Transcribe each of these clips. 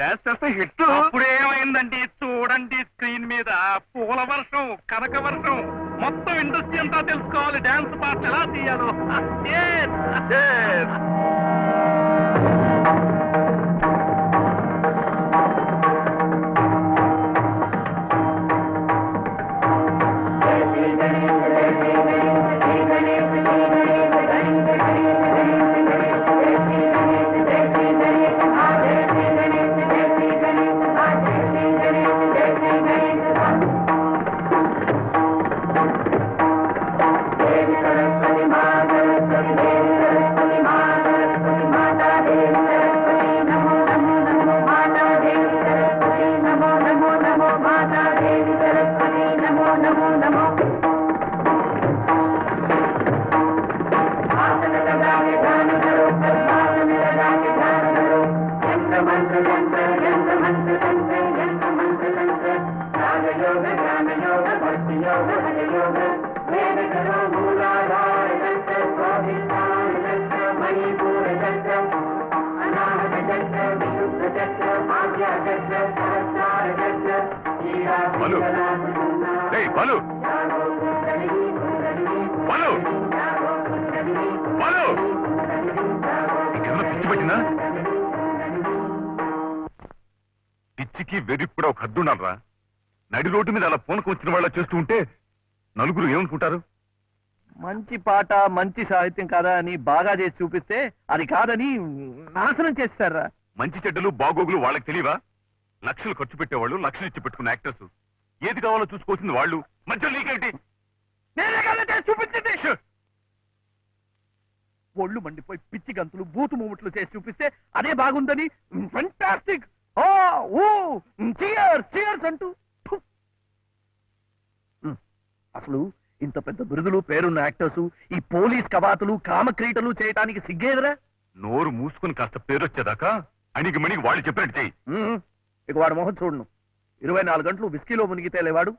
Dance చేస్తే hit. అప్పుడు ఏమైందండి చూడండి, స్క్రీన్ మీద పూల వర్షం, కనక వర్షం, మొత్తం ఇండస్ట్రీ అంతా తెలుసుకోవాలి డాన్స్ పాటలు ఎలా తీయాలో. పిచ్చికి వెర్రికి కూడా ఒక హద్దున్నారా? నడి రోడ్డు మీద అలా పూనకు వచ్చిన వాళ్ళ చేస్తూ ఉంటే నలుగురు ఏమనుకుంటారు? మంచి పాట మంచి సాహిత్యం కదా అని బాగా చేసి చూపిస్తే అది కాదని నాశనం చేస్తారా? మంచి చెడ్డలు బాగోగులు వాళ్ళకి తెలియవా? లక్షలు ఖర్చు పెట్టేవాళ్ళు, లక్షలు ఇచ్చి పెట్టుకున్న యాక్టర్స్. ఏది కావాలో చూసుకోవాల్సింది వాళ్ళు. మధ్య నీకేంటి? చూపించండి. ఒళ్ళు మండిపోయి పిచ్చి గంతులు బూతు మూమెంట్లు చేసి చూపిస్తే అదే బాగుందని ఫెంటాస్టిక్ అంటూ అసలు ఇంత పెద్ద బిరుదులు పేరున్న యాక్టర్స్ ఈ పోలీస్ కవాతులు కామక్రీటలు చేయడానికి సిగ్గేదరా? నోరు మూసుకుని కాస్త పేరొచ్చేదాకా అణిగి మణిగి వాళ్ళు చెప్పినట్టు చెయ్యి. ఇక వాడు మొహం చూడను. 24 గంటలు విస్కీలో మునిగితే లేవాడు.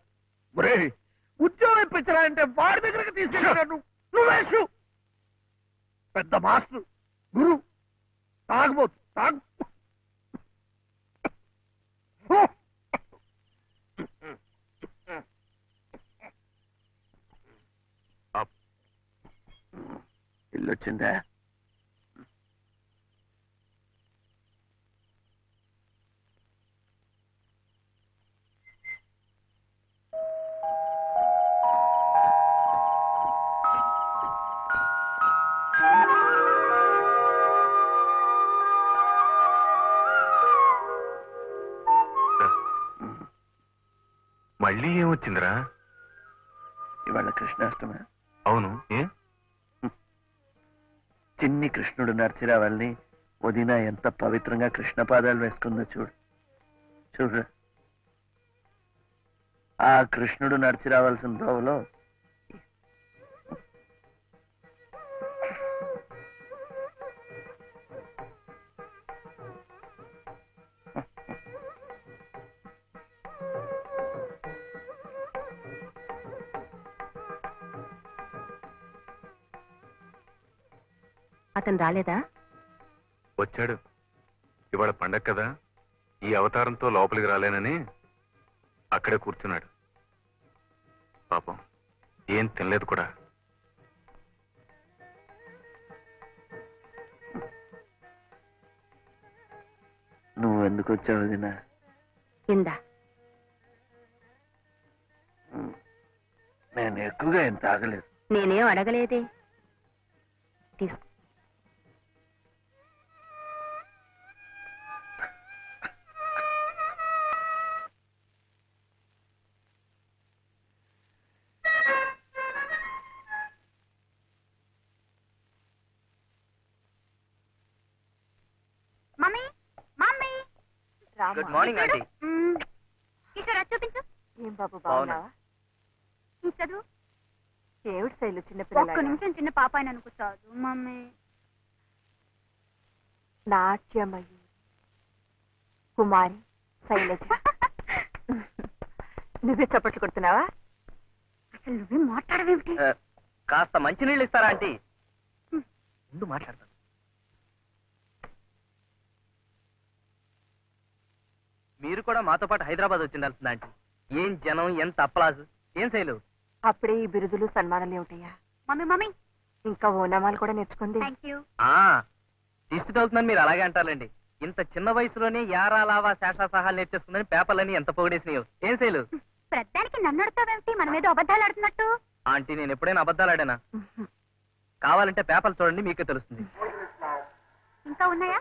ఒరే ఉద్యోగం ఇప్పించరా అంటే వాడి దగ్గరికి తీసుకెళ్ళాడు. నువ్వేసు పెద్ద మాస్టర్ గురు తాగబోతు తాగు. ఇల్లొచ్చిందా? మళ్ళీ ఏమొచ్చిందిరా? ఇవాళ కృష్ణాష్టమి. అవును, ఏ చిన్ని కృష్ణుడు నడిచిరావాలని వదిన ఎంత పవిత్రంగా కృష్ణ పాదాలు వేసుకుందో చూడు. చూడు, ఆ కృష్ణుడు నడిచి రావాల్సిన దోవలో అతను రాలేదా? వచ్చాడు. ఇవాళ పండగ కదా, ఈ అవతారంతో లోపలికి రాలేనని అక్కడే కూర్చున్నాడు. పాపం ఏం తినలేదు కూడా. నువ్వు ఎందుకు వచ్చావు వదినా? ఇందా నేను ఎక్కువగా ఏం తాగలేదు. నేనేం అడగలేదే. తీసుకో. Good morning aunty. కిషోర్ చూపించు. ఏం బాబు బాగున్నావా? చదువు. ఏమిటి శైలు చిన్నపిల్ల? ఒక్క నిమిషం చిన్న పాప అని అనుకుంటాదు మమ్మీ. నాట్యమయ్యి కుమారి శైలజ. నువ్వే చప్పట్లు కొడుతున్నావా? అసలు నువ్వే మాట్లాడవేమిటి? కాస్త మంచినీళ్ళు ఇస్తారా ఆంటీ? ముందు మాట్లాడతాను. మీరు కూడా మాతో పాటు హైదరాబాద్ వచ్చిండాల్సిందా ఆంటీ. ఏం జనం, ఎంత అప్లాజ్, ఏం శైలు. అప్పుడే ఈ బిరుదులు సన్మానాలు ఏమిటయ్యా? మమ్మీ మమ్మీ ఇంకా ఓనామాలు కూడా నేర్చుకుంది. Thank you. దిష్టి తగులుతుందని మీరు అలాగే అంటారండి. ఇంత చిన్న వయసులోనే యారా లావా శేషా సహాలు నేర్చేసుకుందని పేపర్లని ఎంత పొగిడేసినాయో. ఏం శైలు. పెద్దానికి నన్ను అడుగుతావేమిటి? మన మీద అబద్ధాలు ఆడుతున్నట్టు. ఆంటీ నేను ఎప్పుడైనా అబద్ధాలు ఆడానా? కావాలంటే పేపర్లు చూడండి, మీకే తెలుస్తుంది. ఇంకా ఉన్నాయా?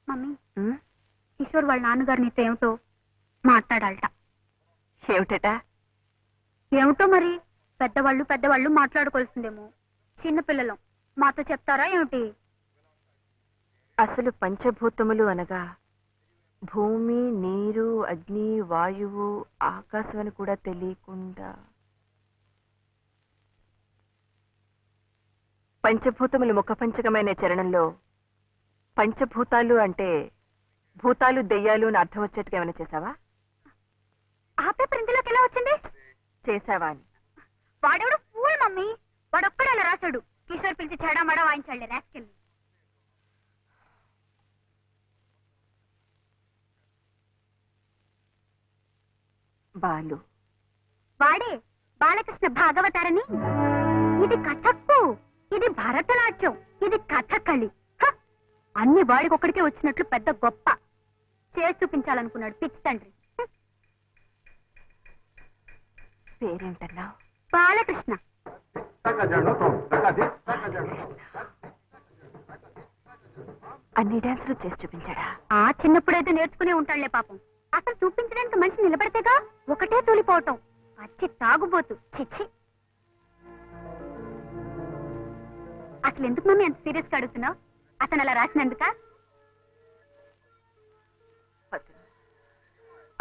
మమ్మీ కిషోర్ వాళ్ళ నాన్నగారు నీతో ఏమిటో మాట్లాడాలట. ఏమిటట? ఏమిటో మరి. పెద్దవాళ్ళు మాట్లాడుకోవాల్సిందేమో. చిన్నపిల్లలం మాతో చెప్తారా ఏమిటి? అసలు పంచభూతములు అనగా భూమి, నీరు, అగ్ని, వాయువు, ఆకాశం అని కూడా తెలియకుండా పంచభూతములు ముఖపంచకమైన చరణంలో పంచభూతాలు అంటే భూతాలు, దెయ్యాలు అని అర్థం వచ్చేట్టుగా ఏమైనా చేసావా? ఆ పేపర్ ఇందులోకి ఎలా వచ్చింది? చేసావా అని. వాడెవడు ఫూల్ మమ్మీ. వాడొక్కడే అలా రాశాడు. కిషోర్ పిలిచి చెడామడా వాయించాడు రాస్కెళ్ళి. బాలు వాడే బాలకృష్ణ భాగవతారని. ఇది కథక్కు, ఇది భరతనాట్యం, ఇది కథకళి. అన్ని వాడికొక్కడికే వచ్చినట్లు పెద్ద గొప్ప చేసి చూపించాలనుకున్నాడు పిచ్చి తండ్రి. పేరేంటన్నావు? బాలకృష్ణ. అన్ని డాన్సులు చేసి చూపించాడా? ఆ చిన్నప్పుడైతే నేర్చుకునే ఉంటాడులే పాపం. అసలు చూపించడానికి మనిషి నిలబడితేగా ఒకటే తూలిపోవటం. పచ్చి తాగుబోతు. చిచ్చి. అసలు ఎందుకు మమ్మీ అంత సీరియస్ గా అడుగుతున్నావు? అతను అలా రాసినందుక?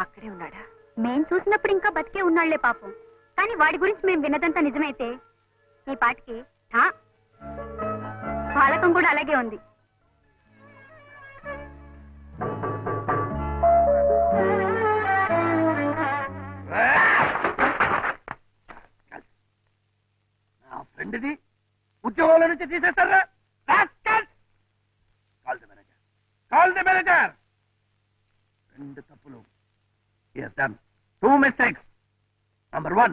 అక్కడే ఉన్నాడా? మేం చూసినప్పుడు ఇంకా బతికే ఉన్నాళ్లే పాపం. కానీ వాడి గురించి మేం విన్నదంతా నిజమైతే ఈ పాటికి బాలకం కూడా అలాగే ఉంది. నా ఫ్రెండ్ది ఉద్యోగంలో నుంచి తీసేస్తారా? Call the manager. రెండు తప్పులు. Yes, done. 2 mistakes. Number 1,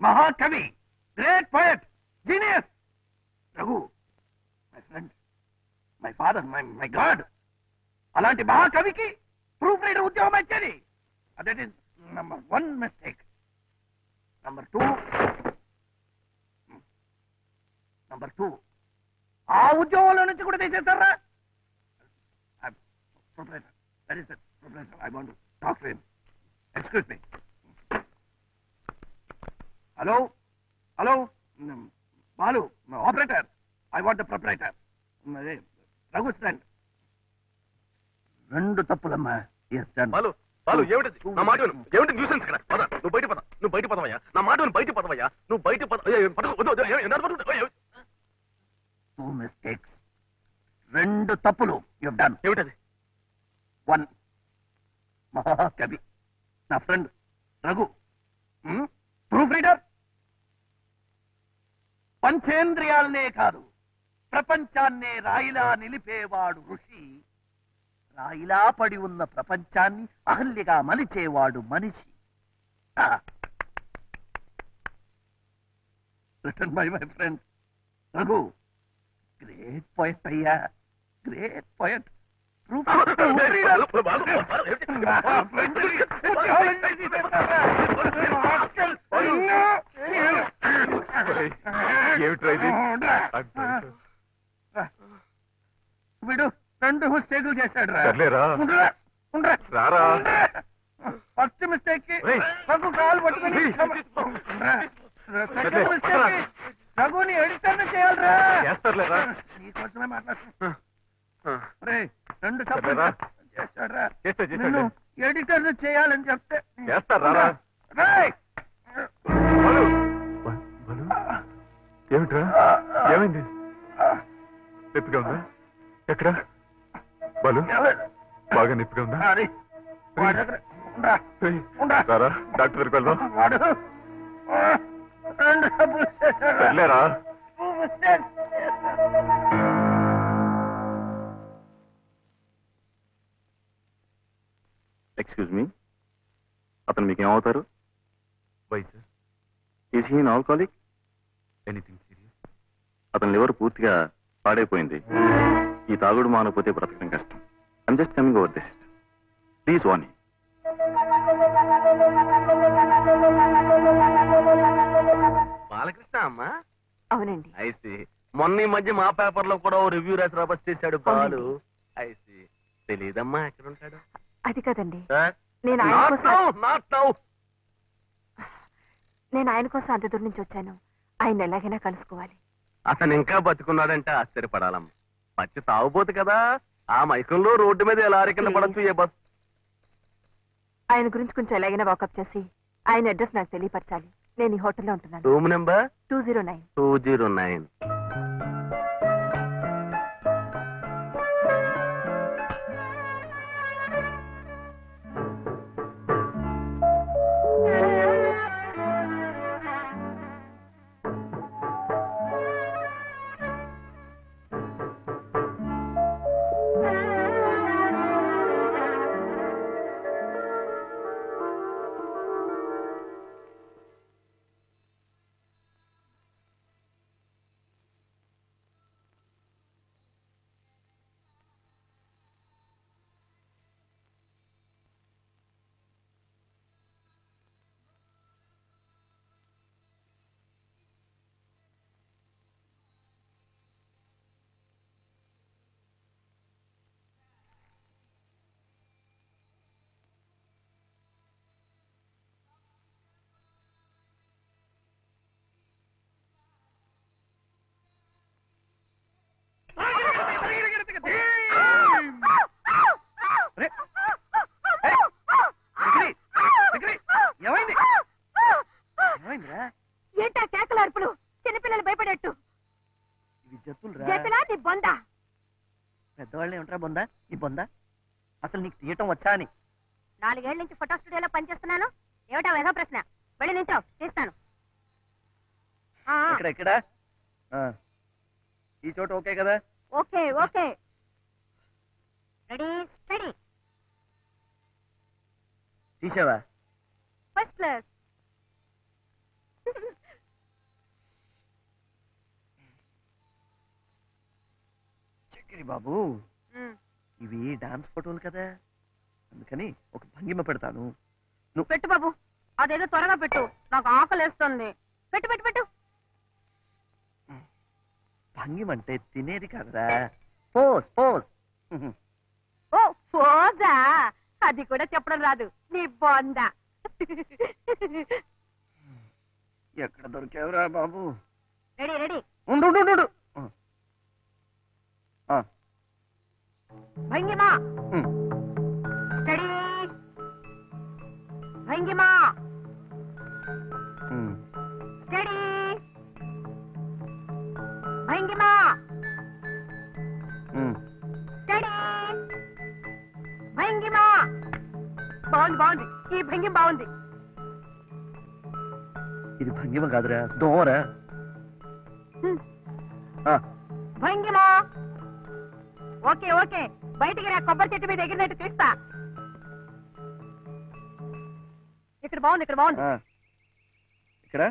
Mahakavi, great poet, genius. Raghu, my friend, my father, my God. అలాంటి మహాకవికి ప్రూఫ్ రీడర్ ఉద్యోగం వచ్చేది. That is number 1 mistake. Number 2, ఆ ఉద్యోగంలో నుంచి కూడా తీసేస్తారా? Proprietor, that is the proprietor. I want to talk to him. Excuse me. Hello? Balu, operator. I want the proprietor. Raghu's friend. రెండు తప్పులమ్మా. Yes, done. Balu ఏమిటి? నా మాట విను. ఏమిటి న్యూసెన్స్ ఇక్కడ? పద, నువ్వు బయట పదవయ్యా. నా మాట విను, బయట పదవయ్యా. నువ్వు బయట పద. 2 mistakes. రెండు తప్పులు. You've done. ఏమిటది? 1, మహాకవి, నా ఫ్రెండ్ రఘు, ప్రూఫ్ రీడర్. పంచేంద్రియాలనే కాదు, ప్రపంచాన్నే రాయిలా నిలిపేవాడు ఋషి. రాయిలా పడి ఉన్న ప్రపంచాన్ని అహల్యగా మలిచేవాడు మనిషి. Written by my friend Raghu. Great poet అయ్యా, గ్రేట్ పోయట్. వీడు 2 మిస్టేకులు చేశాడు రా. ఫస్ట్ మిస్టేక్ కి రఘు కాలు పట్టుకుని, సెకండ్ మిస్టేక్ కి రఘుని ఎడిటర్ చేయాలరా. నీకోసమే మాట్లాడుతున్నా. 2 తప్పులు చేశాడురా. నిన్ను ఎడిటర్ చేయాలని చెప్తే చేస్తారా? ఏమిట్రా? ఏమైంది? నొప్పిగా ఉందా? ఎక్కడ? బాలు, బాగా నొప్పిగా ఉందా? డాక్టర్ దగ్గరికి వెళ్దాం. వాడు 2 తప్పులు చేశాడు. వెళ్ళారా? ఎక్స్క్యూజ్ మీ, అతను మీకు ఏమవుతారు? Why sir? Is he alcoholic? Anything serious? అతని లివర్ పూర్తిగా పాడైపోయింది. ఈ తాగుడు మానకపోతే బ్రతకడం కష్టం. I'm just coming over this. Please warning. Balakrishna అమ్మా? అవునండి. ఐసి మొన్న ఈ మధ్య మా పేపర్ లో కూడా ఓ రివ్యూ రాసి రాబస్ చేశాడు బాలు. ఐసి తెలీదమ్మా ఎక్కడ ఉంటాడు? అది కదండి, సార్ నేను ఆయన నాట్ కోసం నౌ, నాట్ నౌ. నేను ఆయన కోసం అంత దూరం నుంచి వచ్చాను. ఆయన ఎలాగైనా కలుసుకోవాలి. అతను ఇంకా బతుకున్నాడంటే ఆశ్చర్యపడాలమ్మా. పచ్చి తాగుపోతు కదా, ఆ మైకంలో రోడ్డు మీద ఎలా కింద పడచ్చు ఏ బస్. ఆయన గురించి కొంచెం ఎలాగైనా వాకప్ చేసి ఆయన అడ్రస్ నాకు తెలియపరచాలి. నేను ఈ హోటల్లో ఉంటున్నాను. Room number 209. 209. ఏంటా కేకల అరుపులు? చిన్నపిల్లలు భయపడేట్టు. నీ బొందా? పెద్దవాళ్ళే ఉంటారా బొందా? ఈ బొందా అసలు నీకు తీయటం వచ్చా అని? 4 ఏళ్ల నుంచి ఫోటో స్టూడియోలో పనిచేస్తున్నాను. ఏమిటా ఏదో ప్రశ్న? వెళ్ళి నించో, తీస్తాను. ఇక్కడ ఈ చోట ఓకే కదా? Okay okay. Ready study. తీసావా? First class. చక్రి బాబు, ఇవి డాన్స్ ఫోటోలు కదా, అందుకని ఒక భంగిమ పెడతాను. పెట్టు బాబు, అదేదో త్వరగా పెట్టు, నాకు ఆకలేస్తుంది. పెట్టు పెట్టు పెట్టు. భంగిమ అంటే తినేది కాదురా, పోజ్ పోజ్. ఓ పోజా? అది కూడా చెప్పడం రాదు నీ బొందా. ఎక్కడ దొరికావురా బాబు? Ready ready. ఉండు ఉండు ఉండు. భంగిమా స్టడీ. భంగిమా స్టడీ. భంగిమా స్టడీ. భంగిమా. బాగుంది బాగుంది, ఈ భంగిమ బాగుంది. ఇది భంగిమ కాదురా, దోమరా. భంగిమా. ఓకే ఓకే, బయటికి రా, కొబ్బరి చెట్టు మీద ఎగిరినట్టు తీస్తా. ఇక్కడ బాగుంది, ఇక్కడ బాగుంది. ఇక్కడ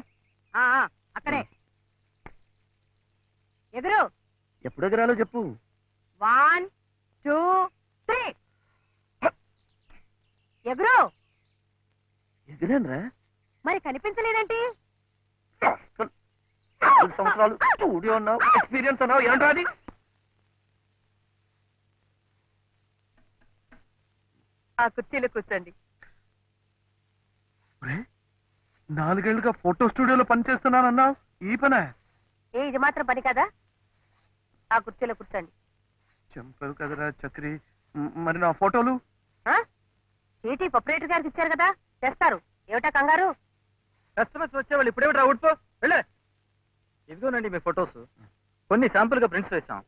అక్కడే ఎగురు. ఎప్పుడు ఎగరాలో చెప్పు. 1 2 3. ఎగురు. ఎగిరానురా. మరి కనిపించలేదేంటి? 4 సంవత్సరాలు స్టూడియో అన్నావు, ఎక్స్పీరియన్స్ అన్నావు, ఏంట్రా అది? ఆ కుర్చీలో కూర్చోండి. 4 ఏళ్లుగా ఫోటో స్టూడియోలో పనిచేస్తున్నానన్నావు, ఈ పనే? ఇది మాత్రం పని కదా. ఆ కుర్చీలో కూర్చోండి. చంపావు కదరా చక్రి. మరి నా ఫోటోలు? చీటీ ప్రొపరేటర్ గారికి ఇచ్చారు కదా, తెస్తారు. ఏమిటా కంగారు? కస్టమర్స్ వచ్చేవాళ్ళు ఇప్పుడేమిట్రా ఊడిపో వెళ్ళే. ఇదిగోనండి మీ ఫొటోస్. కొన్ని శాంపుల్ గా ప్రింట్స్ వేసాం,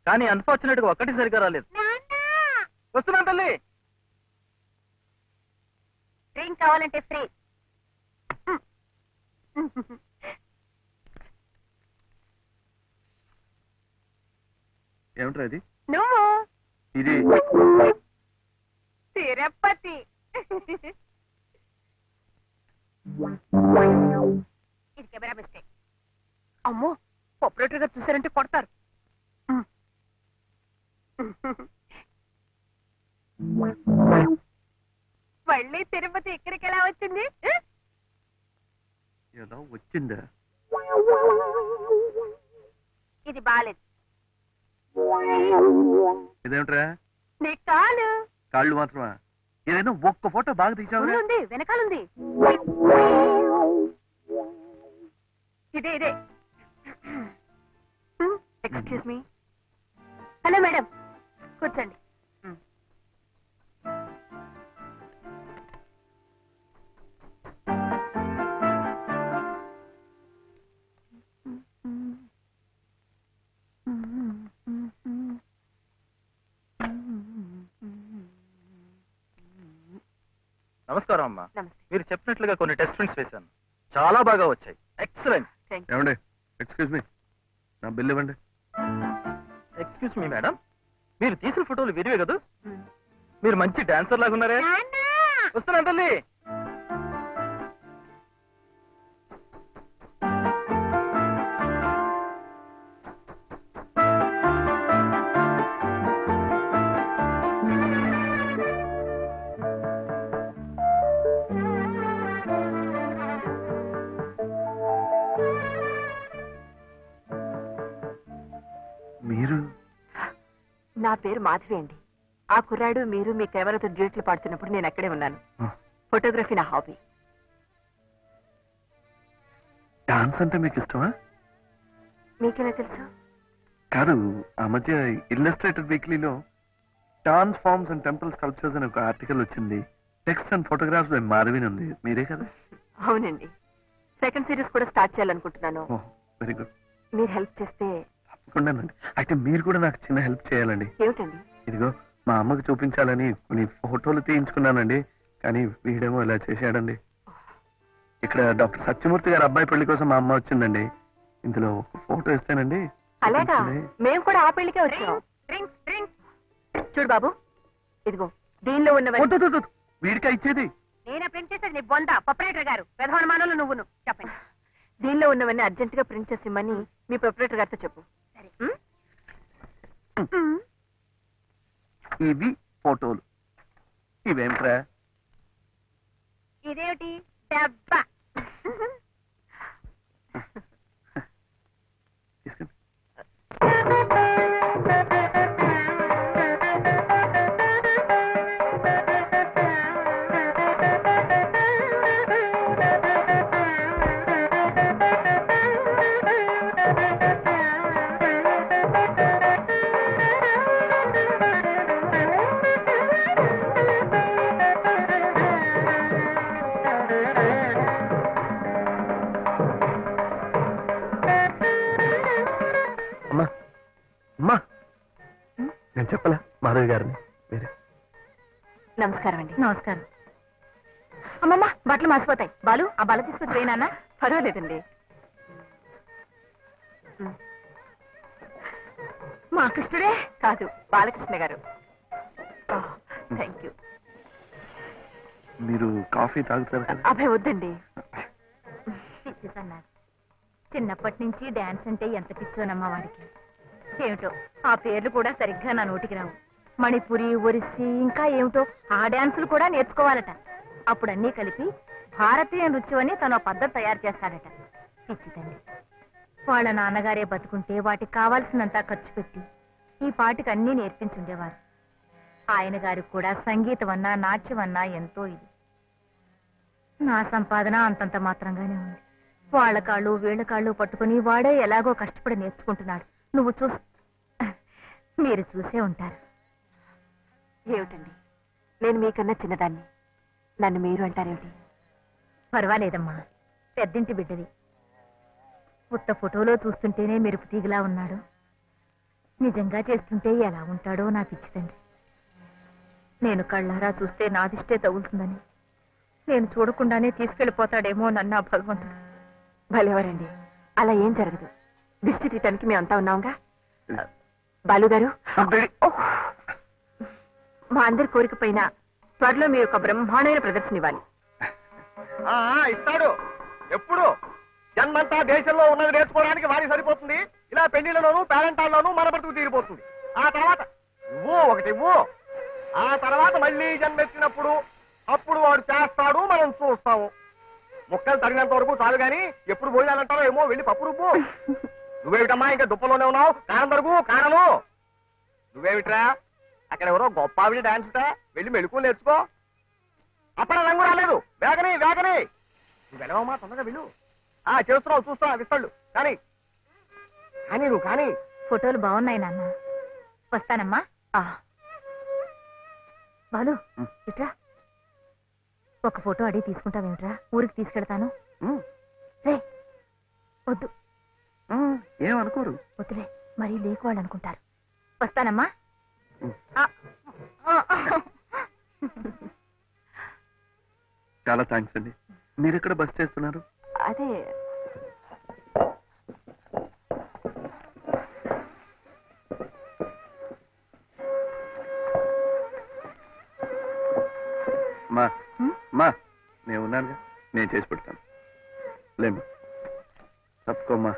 కానీ అన్ఫార్చునేట్ గా ఒక్కటి సరిగా రాలేదు. వస్తున్నాను తల్లి. డ్రింక్ కావాలంటే ఫ్రీ. ఏమిట్రా ఇది? నువ్వు ఇది తిరుపతి. ఇది కెమెరా మిస్టేక్. అమ్మో, ఆపరేటర్ గారు చూసారంటే కొడతారు. మళ్ళీ తిరుపతి ఇక్కడికి ఎలా వచ్చింది? ఏదో వచ్చిందా? ఇది బాలేదు. ఇదేమిట్రా? నీ కాలు కాళ్ళు మాత్రమా? ఏదైనా ఒక్క ఫోటో బాగా తీసావురా? ఉంది, వెనకాలంది. ఇదే. Excuse me. హలో మేడం, కూర్చోండి. నమస్కారం అమ్మా. నమస్తే. మీరు చెప్పినట్లుగా కొన్ని టెస్ట్ ప్రింట్స్ వేశాను, చాలా బాగా వచ్చాయి. ఎక్సలెంట్. ఏమండి, ఎక్స్క్యూజ్ మీ, నా బిల్ ఇవ్వండి. ఎక్స్క్యూజ్ మీ మేడం, మీరు తీసిన ఫోటోలు విరివే కదా? మీరు మంచి డాన్సర్ లాగా ఉన్నారే. వస్తున్నా తల్లి. మీరు? నా పేరు మాధవి అండి. ఆ కుర్రాడు మీరు మీ కెమెరాతో డ్యూట్లు పాడుతున్నప్పుడు నేను అక్కడే ఉన్నాను. ఫోటోగ్రఫీ నా హాబీ. డాన్స్ అంటే మీకు ఇష్టమా? మీకెలా తెలుసు? కాదు, ఆ మధ్య ఇల్లస్ట్రేటెడ్ వీక్లీలో dance forms and temple sculptures అని ఒక ఆర్టికల్ వచ్చింది. టెక్స్ట్ అండ్ ఫోటోగ్రాఫ్స్ బై మాధవిని ఉంది. మీరే కదా? అవునండి. సెకండ్ సిరీస్ కూడా స్టార్ట్ చేయాలనుకుంటున్నాను. Very good. మీరు హెల్ప్ చేస్తే. తప్పకుండానండి. అయితే మీరు కూడా నాకు చిన్న హెల్ప్ చేయాలండి. ఏమిటండి? ఇదిగో, మా అమ్మకి చూపించాలని కొన్ని ఫోటోలు తీయించుకున్నానండి, కానీ వీడేమో ఇలా చేశాడండి. ఇక్కడ డాక్టర్ సత్యమూర్తి గారి అబ్బాయి పెళ్లి కోసం మా అమ్మ వచ్చిందండి. ఇందులో ఒక ఫోటో ఇస్తానండి. అలాగా? మేము కూడా ఆ పెళ్లికే వచ్చాం. చూడు బాబు, ఇదిగో దీనిలో ఉన్న వీడికా ఇచ్చేది? నేనే ప్రింట్ చేసేది. నీ బొంద ప్రొపరేటర్ గారు ప్రధానమానంలో నువ్వును చెప్పండి. దీనిలో ఉన్నవన్నీ అర్జెంట్ గా ప్రింట్ చేసి ఇమ్మని మీ ప్రొపరేటర్ గారితో చెప్పు. ఇవి ఫోటోలు. ఇవేంట్రా? ఇదేమిటి డబ్బా? తీసుకుని. నేను చెప్పలా మాధవి గారిని? మీరే. నమస్కారం అండి. నమస్కారం. అమ్మమ్మ, బట్టలు మాసిపోతాయి. బాలు, ఆ బల తీసుకొచ్చి వేయనా? పర్వాలేదండి. మా కృష్ణుడే. కాదు, బాలకృష్ణ గారు. Thank you. మీరు కాఫీ తాగుతారు కదా? అభయ వద్దండి. పిచ్చి సన్నారు. చిన్నప్పటి నుంచి డాన్స్ అంటే ఎంత పిచ్చోనమ్మా వాడికి. ఏమిటో ఆ పేర్లు కూడా సరిగ్గా నా నోటికి రావు. మణిపురి, ఒరిస్సీ, ఇంకా ఏమిటో ఆ డాన్సులు కూడా నేర్చుకోవాలట. అప్పుడు అన్నీ కలిపి భారతీయ నృత్యం అని తన పద్ధతి తయారు చేస్తాడట. పిచ్చితండి. వాళ్ళ నాన్నగారే బతుకుంటే వాటికి కావాల్సినంత ఖర్చు పెట్టి ఈ పాటికి అన్నీ నేర్పించుండేవారు. ఆయన గారికి కూడా సంగీతం అన్నా నాట్యం అన్నా ఎంతో ఇది. నా సంపాదన అంతంత మాత్రంగానే ఉంది. వాళ్ళ కాళ్ళు వీళ్ళ కాళ్ళు పట్టుకుని వాడే ఎలాగో కష్టపడి నేర్చుకుంటున్నాడు. నువ్వు మీరు చూసే ఉంటారు. ఏమిటండి, నేను మీకన్నా చిన్నదాన్ని, నన్ను మీరు అంటారేమిటి? పర్వాలేదమ్మా, పెద్దింటి బిడ్డవి. పుట్ట ఫోటోలో చూస్తుంటేనే మెరుపు తీగలా ఉన్నాడు. నిజంగా చేస్తుంటే ఎలా ఉంటాడో నా పిచ్చితండి. నేను కళ్ళారా చూస్తే నాదిష్టే తగులుతుందని, నేను చూడకుండానే తీసుకెళ్లిపోతాడేమో నన్ను ఆ భగవంతుడు. భలేవారండి, అలా ఏం జరగదు. దిష్టి తీయటానికి మేమంతా ఉన్నాంగా. బాలుగారు, మా అందరి కోరిక పైన త్వరలో మీరు ఒక బ్రహ్మాండమైన ప్రదర్శన ఇవ్వాలి. ఇస్తాడు. ఎప్పుడు జన్మంతా దేశంలో ఉన్నది నేర్చుకోవడానికి వారికి సరిపోతుంది. ఇలా పెళ్లిళ్లలోనూ పేరెంటాల్లోనూ మన బతుకు తీరిపోతుంది. ఆ తర్వాత ఇవ్వు. ఆ తర్వాత మళ్ళీ జన్మెత్తినప్పుడు అప్పుడు వాడు చేస్తాడు, మనం చూస్తాము. ముక్కలు తరిగినంత వరకు చాలు గాని ఎప్పుడు పోయాలంటారో ఏమో, వెళ్ళి పప్పు రుబ్బు. నువ్వేమిటమ్మా ఇంకా దుప్పలోనే ఉన్నావు? కారం తరుగు, కారము. నువ్వేమిట్రా అక్కడ ఎవరో గొప్ప ఆవిడ డాన్స్ వెళ్ళి మెళుకులు నేర్చుకో. అప్పుడు రంగు రాలేదు. వేగని నువ్వు వెళ్ళవమ్మా, తొందరగా వెళ్ళు. చేస్తున్నావు, చూస్తా విస్తాళ్ళు. కానీ నువ్వు కానీ. ఫోటోలు బాగున్నాయి నాన్న. వస్తానమ్మా. బాలు ఇట్రా. ఒక ఫోటో అడిగి తీసుకుంటావేమిట్రా? ఊరికి తీసుకెళ్తాను. రే వద్దు. ఏమనుకోరు. వద్దులే, మరీ లేకోవాళ్ళు అనుకుంటారు. వస్తానమ్మా. చాలా థ్యాంక్స్ అండి. మీరు ఎక్కడ బస్ చేస్తున్నారు? అదే మా నేను ఉన్నానుగా, నేను చేసి పెడతాను. లేమ్మా, తప్పుకోమ్మా.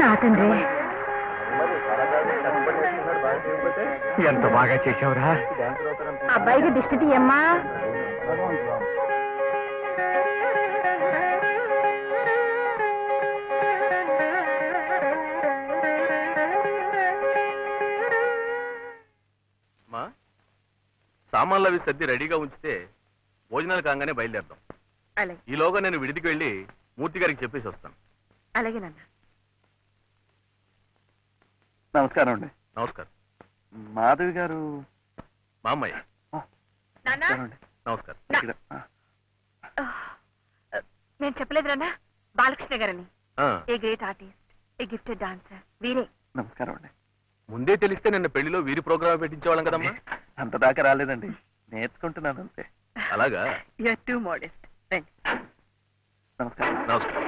నా తండ్రి. ఎంత బాగా చేసావురా. అబ్బాయికి దిష్టి తీయమ్మా. సామాన్లు అవి సర్ది రెడీగా ఉంచితే భోజనాలు కాగానే బయలుదేరదాం. అలాగే ఈలోగా నేను విడిదికి వెళ్ళి మూర్తి గారికి చెప్పేసి వస్తాను. అలాగే నాన్న. నమస్కారం అండి. నమస్కారం. మాధవి గారు మా అమ్మాయి. నాన్న నమస్కారం అండి. నమస్కారం. ఇక్కడ, నేను చెప్పలేదు నాన్న, బాలకృష్ణ గారని. ఆ, a great artist, A gifted dancer, వీరే. నమస్కారం అండి. ముందే తెలిస్తే నిన్న పెళ్లిలో వీరి ప్రోగ్రామ్ పెట్టించేవాళ్ళం కదమ్మా. అంత దాకా రాలేదండి, నేర్చుకుంటున్నాను అంతే. అలాగా. You're too modest. రండి. నమస్కారం. నమస్కారం.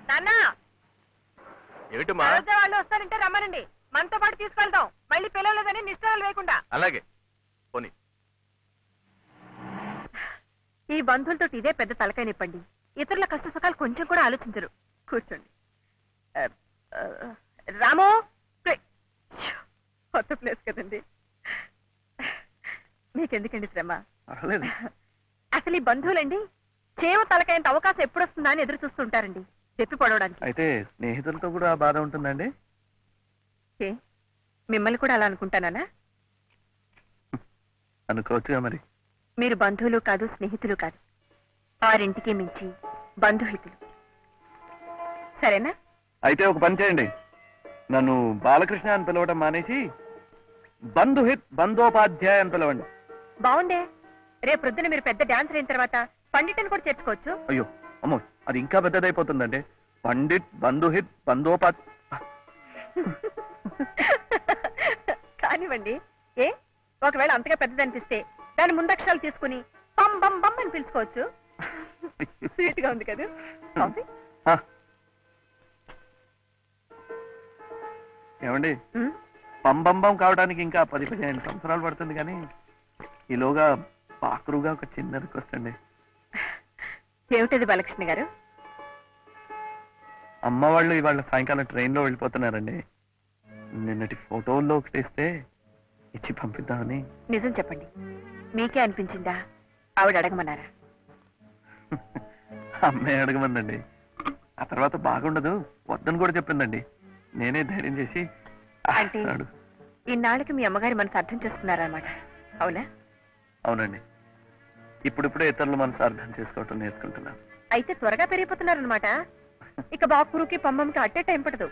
నాన్న ఏమిటమ్మా? వాళ్ళు వస్తారంటే రమ్మనండి, మనతో పాటు తీసుకెళ్తాం. మళ్ళీ పిలవలేదని నిష్ఠాలు లేకుండా. అలాగే పోనీ. ఈ బంధువులతో ఇదే పెద్ద తలకాయ నిప్పండి. ఇతరుల కష్ట సుఖాలు కొంచెం కూడా ఆలోచించరు. కూర్చోండి. రాము, కొత్త ప్లేస్ కదండి. మీకెందుకండి శ్రమ? పర్లేదు. అసలు ఈ బంధువులండి చేవ తలకాయంత అవకాశం ఎప్పుడు వస్తుందా అని ఎదురు చూస్తుంటారండి, చెప్పి పడవడానికి. అయితే స్నేహితులతో కూడా ఆ బాధ ఉంటుందండి. ఏ, మిమ్మల్ని కూడా అలా అనుకుంటానా? అనుకోవచ్చుగా మరి. మీరు బంధువులు కాదు, స్నేహితులు కాదు, వారింటికి మించి బంధుహితులు. సరేనా? అయితే ఒక పని చేయండి, నన్ను బాలకృష్ణ అని పిలవడం మానేసి బంధుహిత్ బంధోపాధ్యాయ అని పిలవండి. బాగుండే. రేపు ప్రొద్దున మీరు పెద్ద డాన్సర్ అయిన తర్వాత పండిట్ని కూడా చేర్చుకోవచ్చు. అయ్యో అమ్మో, అది ఇంకా పెద్దదైపోతుందండి. పండిట్ బంధుహిత్ బంధోపాధ్. కానివ్వండి. ఏ, ఒకవేళ అంతగా పెద్దదనిపిస్తే దాని ముందక్షరాలు తీసుకుని బం బం బం అని పిలుచుకోవచ్చు. స్వీట్ గా ఉంది కదా. కాఫీ? ఆ. ఏమండి, ఉమ్, పంబంబం కావడానికి ఇంకా 10-15 సంవత్సరాలు పడుతుంది, కానీ ఈలోగా పాకురుగా ఒక చిన్న రిక్వెస్ట్ అండి. ఏమిటది బాలకృష్ణ గారు? అమ్మ వాళ్ళు ఇవాళ సాయంకాలం ట్రైన్లో వెళ్ళిపోతున్నారండి. నిన్నటి ఫోటోల్లో ఒకటి ఇస్తే ఇచ్చి పంపిద్దామని. నిజం చెప్పండి, మీకే అనిపించిందా ఆవిడ అడగమన్నారా? అమ్మే అడగమందండి. ఆ తర్వాత బాగుండదు వద్దని కూడా చెప్పిందండి. నేనే ధైర్యం చేసి అంటే ఇన్నాళ్ళకి మీ అమ్మగారి మనసు అర్థం చేసుకున్నారన్నమాట, అవునా? అవునండి, ఇప్పుడిప్పుడే ఇతరుల మనసు అర్థం చేసుకోవటం నేర్చుకుంటున్నాను. అయితే త్వరగా పెరిగిపోతున్నారనమాట. ఇక బాకురుకి పంబంకి అట్టే టైం పడదు.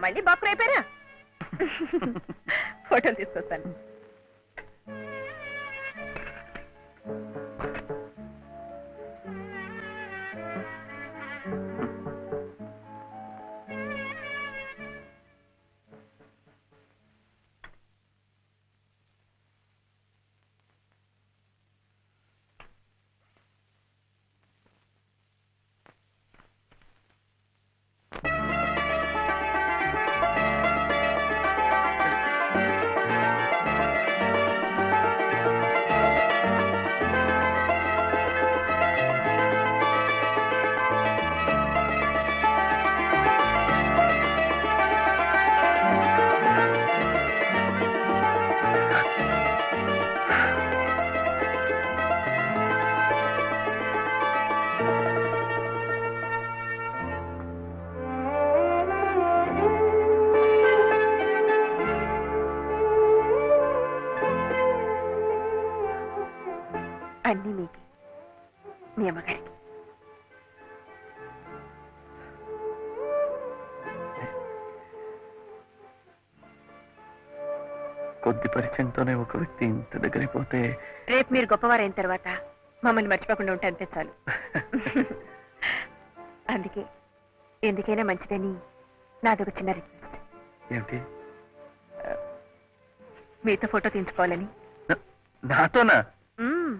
మళ్ళీ బాకురు అయిపోయారా? ఫోటోలు తీసుకొస్తాను. అన్నీ మీకే, మీ అమ్మగారికి. కొద్ది పరిచయంతోనే ఒక వ్యక్తి ఇంత దగ్గరైపోతే రేపు మీరు గొప్పవారైన తర్వాత మమ్మల్ని మర్చిపోకుండా ఉంటే అంతే చాలు. అందుకే ఎందుకైనా మంచిదని నాదొక చిన్న రిక్వెస్ట్. ఏమిటి? మీతో ఫోటో తీయించుకోవాలని. నాతోనా? మ్మ్.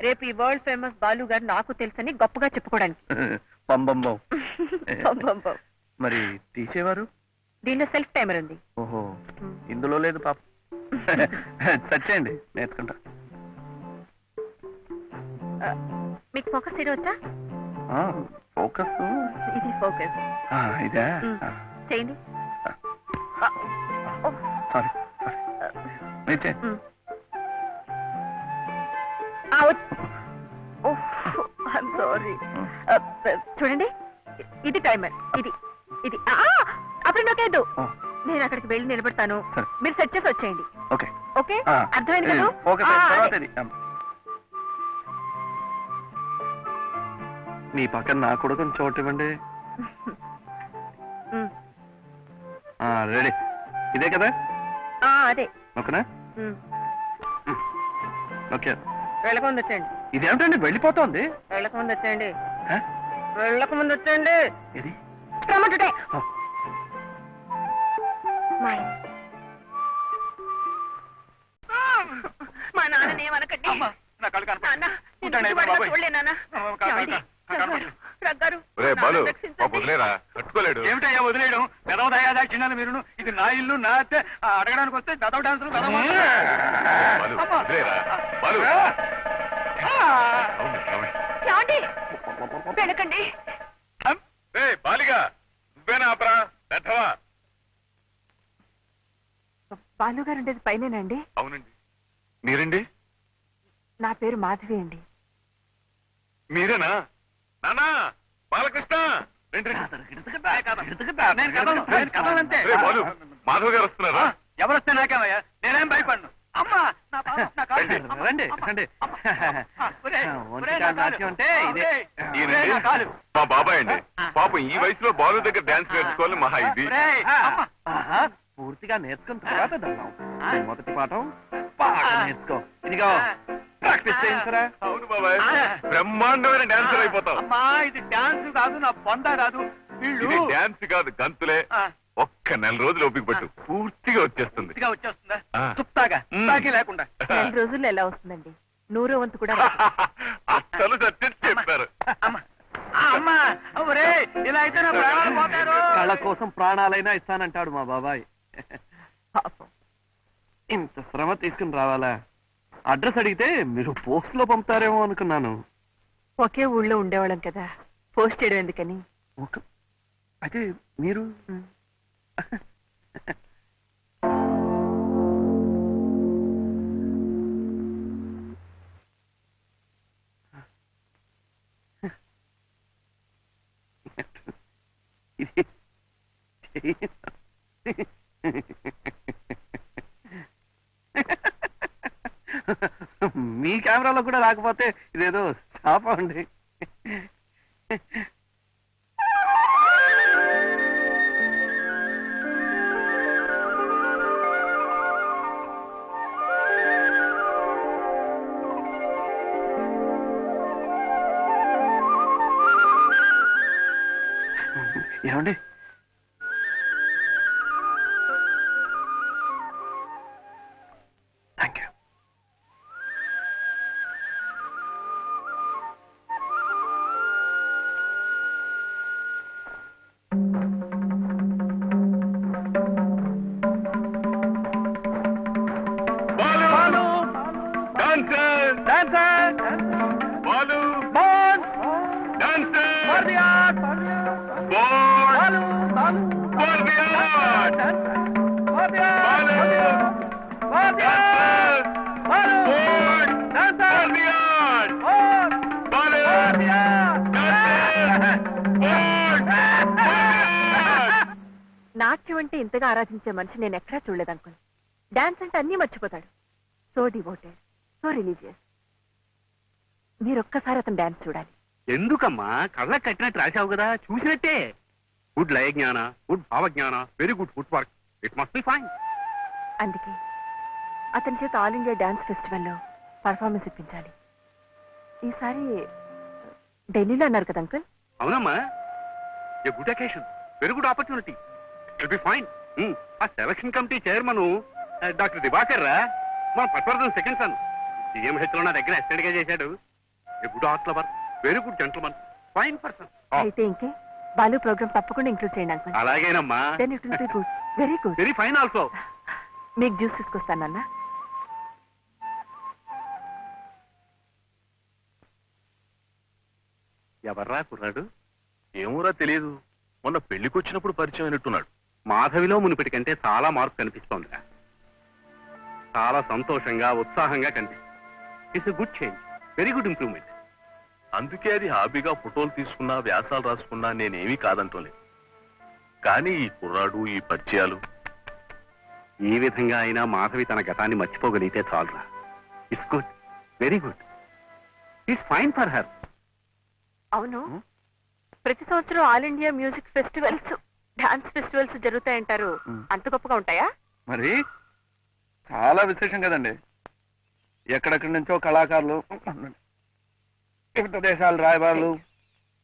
రేపు ఈ వరల్డ్ ఫేమస్ బాలు గారు నాకు తెలుసని గొప్పగా చెప్పుకోవడానికి. పంబంబం. పంపంపం. మరి తీసేవారు? దీనిలో సెల్ఫ్ టైమర్ ఉంది. ఓహో, ఇందులో లేదు పాప. సచ్చేయండి, నేర్చుకుంటా. మీకు ఫోకస్ చేయడం వచ్చా? ఫోకస్ ఇది ఫోకస్. ఇదే చేయండి. Sorry sorry. చూడండి, ఇది టైమర్. ఇది ఇది అప్పుడు నొక్కేద్దు. నేను అక్కడికి వెళ్ళి నిలబడతాను, సరే. మీరు సెట్ చేసి వచ్చేయండి. ఓకే ఓకే, అర్థమైంది కదా? ఫోకస్ అయిన తర్వాత ఇది. మీ పక్కన నా కొడుకుని చోటు ఇవ్వండి. రెడీ. ఇదే కదా? అదే. ఓకేనా? ఓకే. వెళ్ళకముందు వచ్చేయండి. ఇదేమిటండి వెళ్ళిపోతోంది? వెళ్ళకముందు వచ్చేయండి. ఆ? వెళ్ళకముందు వచ్చేయండి. ఇది రమ్మంటుంటే. ఓ, మా నాన్నని ఏమనకండి. నా కళ్ళు నాన్న, కనపడదు. నేను ఇంటి వాడిగా చూడలే నాన్న. ఏమండి? రగ్గారు, ఒరే మా బాలు నాన్నని రక్షించండి. వదిలేరా కట్టుకోలేడు. ఏమిటయ్యా వదిలేయడం? పెదవ దయాదాక్షిణ్యాలు మీరును. ఇది నా ఇల్లు, నా అత్తే. అడగడానికి వస్తే పెదవ డాన్సులు బాలు వదిలేరా బాలు. అవును, అవును. ఏమండి? వెనకండి. ఏయ్, బాలిగా నువ్వేనా ఆపరా పెద్దవా? బాలుగారు ఉండేది పైనేనండి. అవునండి. మీరండి? నా పేరు మాధవి అండి. మీరేనా? నానా బాలకృష్ణ రండి, రండి. నేను కదలంతే. రే బాలు, మాధవ్ గారు వస్తున్నారా? ఎవరొస్తే నాకేమయ్యా, నేనేం భయపడను. అమ్మా, నా పాపం, నా కాలు. రండి, అమ్మా, రండి, అమ్మా, రండి. అమ్మా, అమ్మా. ఒరేయ్, ఒంటి ఒరేయ్, కాలు నా కాలు. నాట్యం అంటే ఇదే. ఒరేయ్, ఈయనండి ఒరేయ్, నా కాలు. మా బాబాయ్ అండి. పాపం ఈ వయసులో బాలు దగ్గర డాన్స్ నేర్చుకోవాలి మహా ఇది. ఒరేయ్, అమ్మా. ఆహా, పూర్తిగా నేర్చుకున్న తర్వాత దండం. మొదటి పాఠం బాగా నేర్చుకో. ఇదిగో ప్రాక్టీస్ చేయించరా. అవును బాబాయ్, బ్రహ్మాండమైన డాన్సర్ అయిపోతావు. అమ్మా, ఇది డాన్స్ కాదు, నా బొంద కాదు. ఇది వీళ్ళు డాన్స్ కాదు, గంతులే. ఒక్క నెల రోజులు ఓపిక పట్టు, పూర్తిగా వచ్చేస్తుంది. పూర్తిగా వచ్చేస్తుందా? ఆ. చుప్తాగా, మ్. చుప్తాకి లేకుండా. 10 రోజుల్లో ఎలా వస్తుందండి? 100వ వంతు కూడా రాదు. అసలు సత్యం చెప్పారు. అమ్మా, అమ్మా, ఒరేయ్, ఇలా అయితే నా ప్రాణాలు పోతారు. కళ కోసం ప్రాణాలైనా ఇస్తానంటాడు మా బాబాయ్. పాపం. ఇంత శ్రమ తీసుకుని రావాలా? అడ్రస్ అడిగితే మీరు పోస్ట్ లో పంపుతారేమో అనుకున్నాను. ఒకే ఊళ్ళో ఉండేవాళ్ళం కదా, పోస్ట్ చేయడం ఎందుకని. అయితే మీరు మీ కెమెరాలో కూడా రాకపోతే ఇదేదో శాపం అండి. ఏమండి, thank you. Balu dancer, dancer Balu ball dancer, ball ball ball ball బియాడ్, Balu ball dancer, ball dancer బియాడ్, బాలు నాట్యం అంటే ఇంతగా ఆరాధించే మనిషి నేను ఎక్కడా చూడలేదు అంకుల్. డాన్స్ అంటే అన్నీ మర్చిపోతాడు. So devoted, so religious. మీరొక్కసారి అతను డాన్స్ చూడాలి. ఎందుకమ్మా కళ్ళకి కట్టినట్టు రాశావు కదా, చూసినట్టే. గుడ్ లయ జ్ఞాన, గుడ్ భావజ్ఞాన, very good foot work. It must be fine. అందుకే అతని చేత ఆల్ ఇండియా డాన్స్ ఫెస్టివల్లో పర్ఫార్మెన్స్ ఇప్పించాలి. ఈసారి ఢిల్లీలో అన్నారు కదా అంకుల్. అవునమ్మా, a good occasion, very good opportunity. It be fine. ఆ selection committee chairman doctor Divakar రా, మన Patwardhan second son. CM H లో నా దగ్గర అసిస్టెంట్ గా చేశాడు. A good art lover, very good gentleman, fine person. అయితే ఇంకే బాలు ప్రోగ్రామ్ తప్పకుండా ఇంక్లూడ్ చేయండి అంకుల్. అలాగేనమ్మా, then it will be good, very good. Very fine also. మీకు జ్యూస్ తీసుకొస్తానన్నా. ఎవర్రా కుర్రాడు? ఏమోరా తెలియదు, మొన్న పెళ్లికొచ్చినప్పుడు పరిచయం అయినట్టున్నాడు. మాధవిలో మునిపటి కంటే చాలా మార్పు కనిపిస్తోందిరా. చాలా సంతోషంగా ఉత్సాహంగా కనిపిస్తుంది. It's a good change, very good improvement. అందుకే అది హాబీగా ఫోటోలు తీసుకున్నా వ్యాసాలు రాసుకున్నా నేనేమీ కాదంటోలేదు. కానీ ఈ కుర్రాడు, ఈ పరిచయాలు, ఈ విధంగా అయినా మాధవి తన గతాన్ని మర్చిపోగలిగితే చాలురా. It's good, very good. It's fine for her. అవును, ప్రతి సంవత్సరం all India music festivals, dance festivals జరుగుతాయంటారు. అంత గొప్పగా ఉంటాయా? మరి చాలా విశేషం కదండి. ఎక్కడెక్కడి నుంచో కళాకారులు, వివిధ దేశాల రాయబారులు,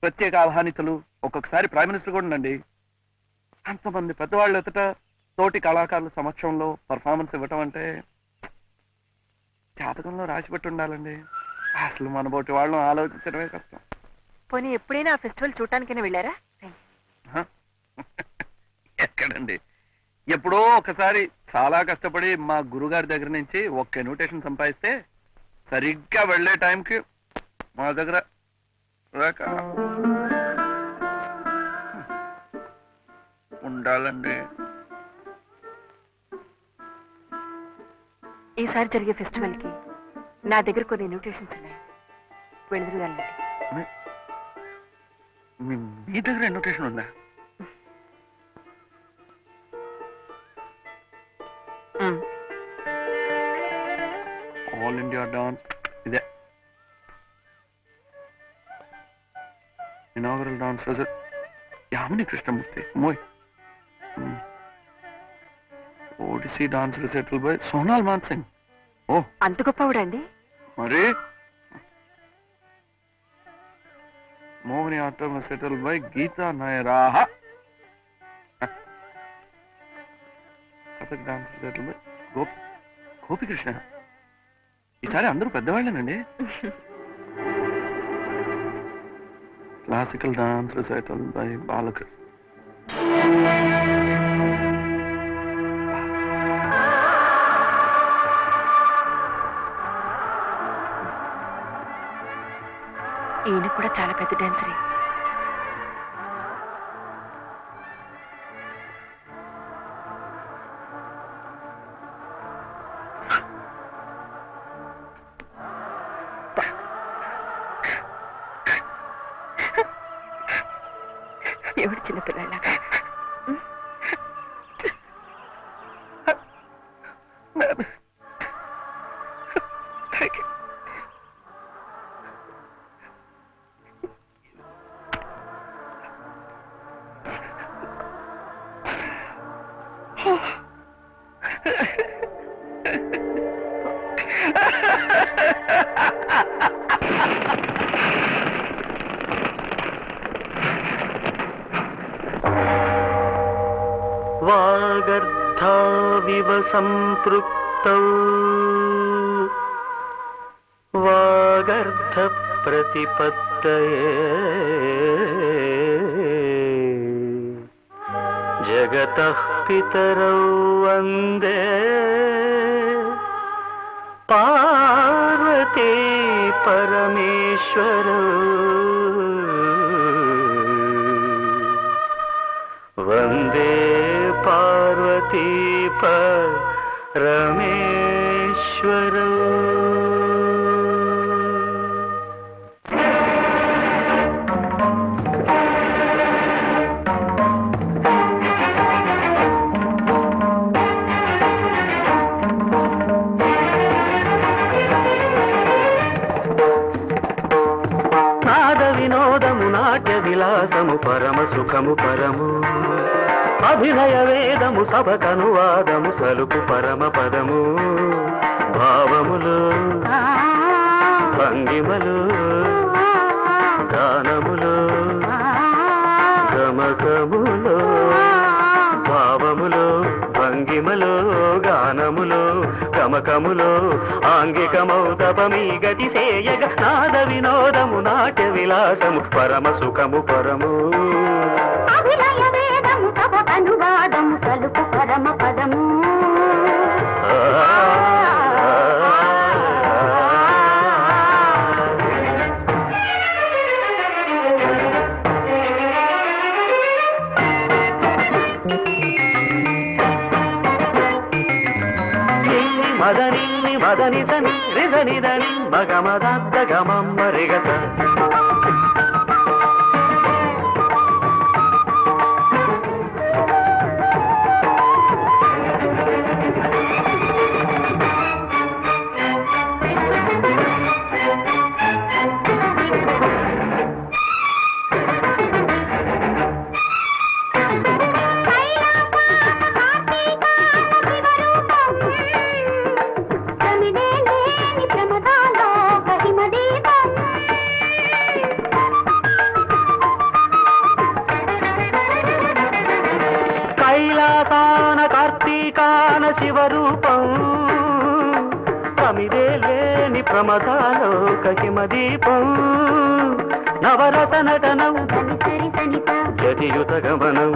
ప్రత్యేక ఆహ్వానితులు, ఒక్కొక్కసారి ప్రైమ్ మినిస్టర్ కూడా ఉండండి. అంతమంది పెద్దవాళ్ళు ఎదుట తోటి కళాకారుల సమక్షంలో పర్ఫార్మెన్స్ ఇవ్వటం అంటే జాతకంలో రాసిపెట్టి ఉండాలండి. అసలు మన బోటి వాళ్ళని ఆలోచించడమే కష్టం. పోనీ ఎప్పుడైనా ఆ ఫెస్టివల్ చూడటానికైనా వెళ్ళారా? ఎక్కడండి, ఎప్పుడో ఒకసారి చాలా కష్టపడి మా గురుగారి దగ్గర నుంచి ఒక్క ఇన్విటేషన్ సంపాదిస్తే సరిగ్గా వెళ్లే టైంకి మా దగ్గర ఉండాలండి. ఈసారి జరిగే ఫెస్టివల్ కి నా దగ్గర కొన్ని ఇన్విటేషన్స్ ఉన్నాయి, వెళ్తురు. మీ దగ్గర ఇన్విటేషన్ ఉందా? ఆల్ ఇండియా డాన్స్, ఇదే inaugural dance result, Yamini Krishnamurthy, మోయ్. Odissi dance recital by Sonal Mansingh. ఓ, అంత గొప్పవాడండి. మరి Mohiniyattam recital by Geeta నాయరాహ. Kathak dance recital by Gopikrishna. ఈసారి అందరూ పెద్దవాళ్ళేనండి. Classical dance recital by Balakrishna. ఈయన కూడా చాలా పెద్ద డాన్సరే. ఎవడు చిన్నపిల్లలాగా? వాగర్థావివ సంపృక్తౌ వాగర్థ ప్రతిపత్తయే జగతః పితరౌ వందే పార్వతీ పరమేశ్వరౌ. వందే పార్వతీ పరమేశ్వరౌ. నాద వినోదము నాట్య విలాసము పరమ సుఖము పరము. అభినయ వేదము సభకనువాదము సలుపు పరమ పదము. భావములు భంగిమలు గానములు గమకములు. భావములు భంగిమలు గానములు గమకములు ఆంగికమౌతపమీ గతి సేయగ. నాద వినోదము నాట్య విలాసము పరమ సుఖము పరము. అభినయ వేదము సభకనువాదము సలుపు పరమ పదము. పదని సని రిజని దని మగమదాంత గమమ్మ రిగస కైలాసాన కార్తీకాన శివరూపం ప్రమిదే లేని ప్రమదాలోక హిమదీపం నవరస నటనం జతియుత గమనం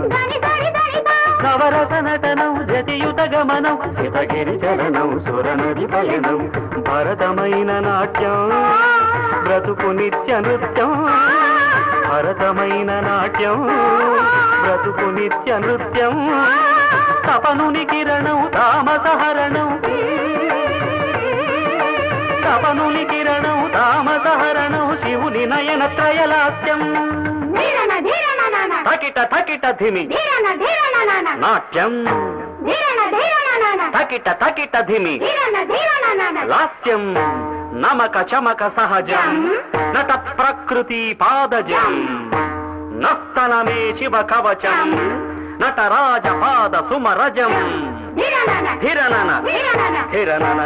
నవరస నటనం జతియుత గమనం శివగిరి చరణం సురనది పయనం భరతమైన నాట్యం బ్రతుకు నిత్య నృత్యం భరతమైన నాట్యం బ్రతుకు నిత్య నృత్యం తపనుని కిరణం తామసహరణం తపనుని కిరణం తామసహరణం శివుని నయన త్రయలాస్యం తకిట తకిట ధిమి నాట్యం తకిట తకిట ధిమి లాస్యం నమక చమక సహజం నట ప్రకృతి పాదజం నర్తనమే శివ కవచం నటరాజ పాద సుమరజం ధిరనన ధిరనన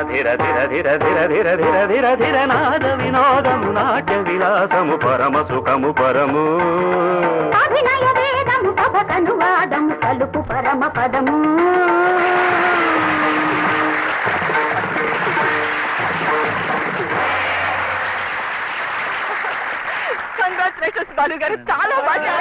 ధిర ధిర ధిర ధిర ధిర ధిర ధిర ధిర నాద వినోదము నాట్య విలాసము పరమ సుఖము పరము అభినయ వేదము సభకనువాదము కలుపు పరమ పదము కంగ్రాచులేషన్స్ బాలు గారు, చాలా బాగా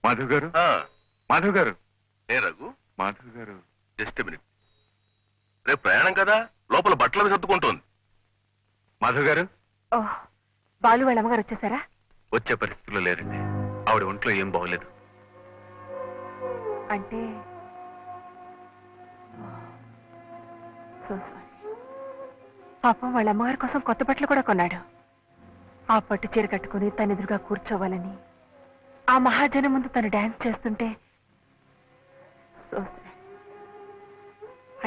మాధవ్ గారు, మాధవ్ గారు. ఏ రఘు, మాధవ్ గారు జస్ట్ మినిట్. రేపు ప్రయాణం కదా, లోపల బట్టలు సర్దుకుంటోంది. మాధవ్ గారు, బాలు వాళ్ళ అమ్మగారు వచ్చేసారా? వచ్చే పరిస్థితుల్లో లేరండి. ఆవిడ ఒంట్లో ఏం బాగోలేదు. అంటే పాపం వాళ్ళ అమ్మగారి కోసం కొత్త బట్టలు కూడా కొన్నాడు. ఆ పట్టు చీర కట్టుకుని తన ఎదురుగా కూర్చోవాలని, ఆ మహాజనం ముందు తను డాన్స్ చేస్తుంటే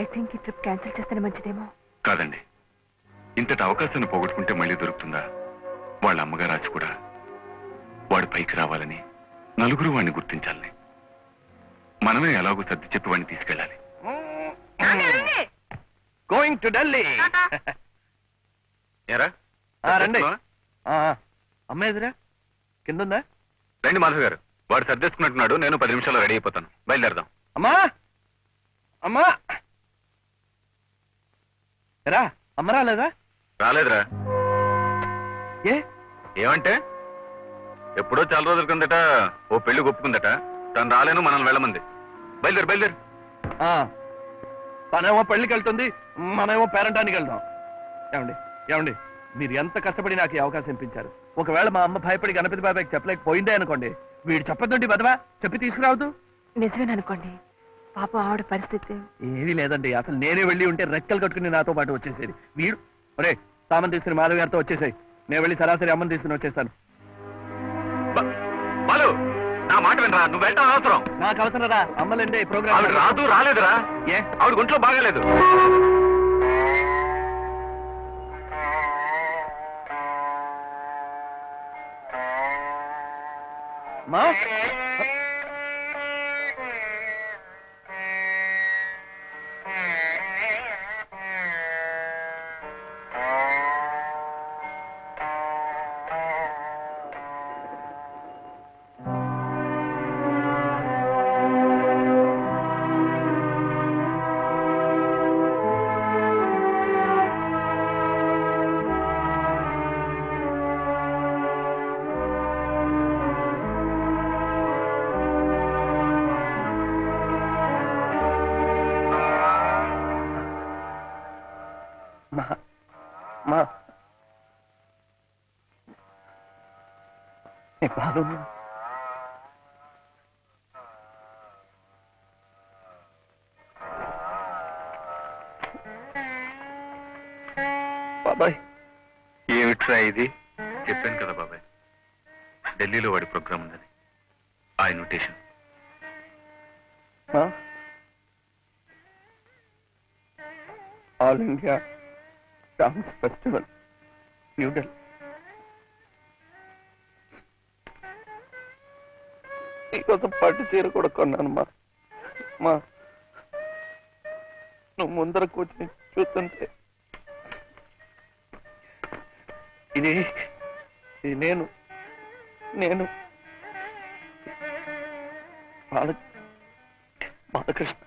ఐ థింక్ ఈ ట్రిప్ క్యాన్సిల్ చేస్తేనే మంచిదేమో. కాదండి, ఇంతటి అవకాశాన్ని పోగొట్టుకుంటే మళ్ళీ దొరుకుతుందా? వాళ్ళ అమ్మగారు రాజు కూడా వాడు పైకి రావాలని, నలుగురు వాడిని గుర్తించాలని, మనమే ఎలాగో సర్ది చెప్పి వాడిని తీసుకెళ్ళాలి. Going to Delhi. ఏరా రండి. అమ్మేదిరా కిందుందా? రండి మాధవ్ గారు, వాడు సర్దేసుకున్నట్టున్నాడు. నేను 10 నిమిషాల్లో రెడీ అయిపోతాను. బయలుదేరదాం. అమ్మా అమ్మా రా. అమ్మ రాలేదా? రాలేదురా. ఏ ఏమంటే ఎప్పుడో చాలా రోజుల కిందట ఓ పెళ్లి ఒప్పుకుందట. తను రాలేను, మనల్ని వెళ్ళమంది. బయలుదేరు బయలుదేరు. తనేమో పెళ్లికి వెళ్తుంది, మనమేమో పేరంటానికి వెళ్దాం. ఏమండి ఏమండి, మీరు ఎంత కష్టపడి నాకు ఈ అవకాశం ఇప్పించారు. ఒకవేళ మా అమ్మ భయపడి గణపతి బాబాయ్కి చెప్పలేకపోయిందే అనుకోండి, వీడు చెప్పొద్దండి బదవా, చెప్పి తీసుకురావద్దు. నిజమేననుకోండి, పాపం ఆవిడ పరిస్థితి. ఏమీ లేదండి, అసలు నేనే వెళ్ళి ఉంటే రెక్కలు కట్టుకుని నాతో పాటు వచ్చేసేది. వీడు ఒరే సామాన్ తీసుకుని మాధవ్ గారితో వచ్చేసాయి. నేను వెళ్ళి సరాసరి అమ్మని తీసుకుని వచ్చేస్తాను. బాలు, నా మాట వినరా, నువ్వు వెళ్ళటం అవసరం. నాకు అవసరం రా. అమ్మలండి ప్రోగ్రామ్. ఆవిడ రాదు, రాలేదురా. ఏ ఆవిడ ఒంట్లో బాగాలేదు. మా మా బాలు బాబాయ్ ఏమిట్రా ఇది? చెప్పాను కదా బాబాయ్, ఢిల్లీలో వాడి ప్రోగ్రామ్ ఉందని. ఆ invitation all India dance festival New Delhi. నీకోసం పట్టు చీర కూడా కొన్నాను మా నువ్వు ముందర కూర్చొని చూస్తుంటే ఇది నేను బాలకృష్ణ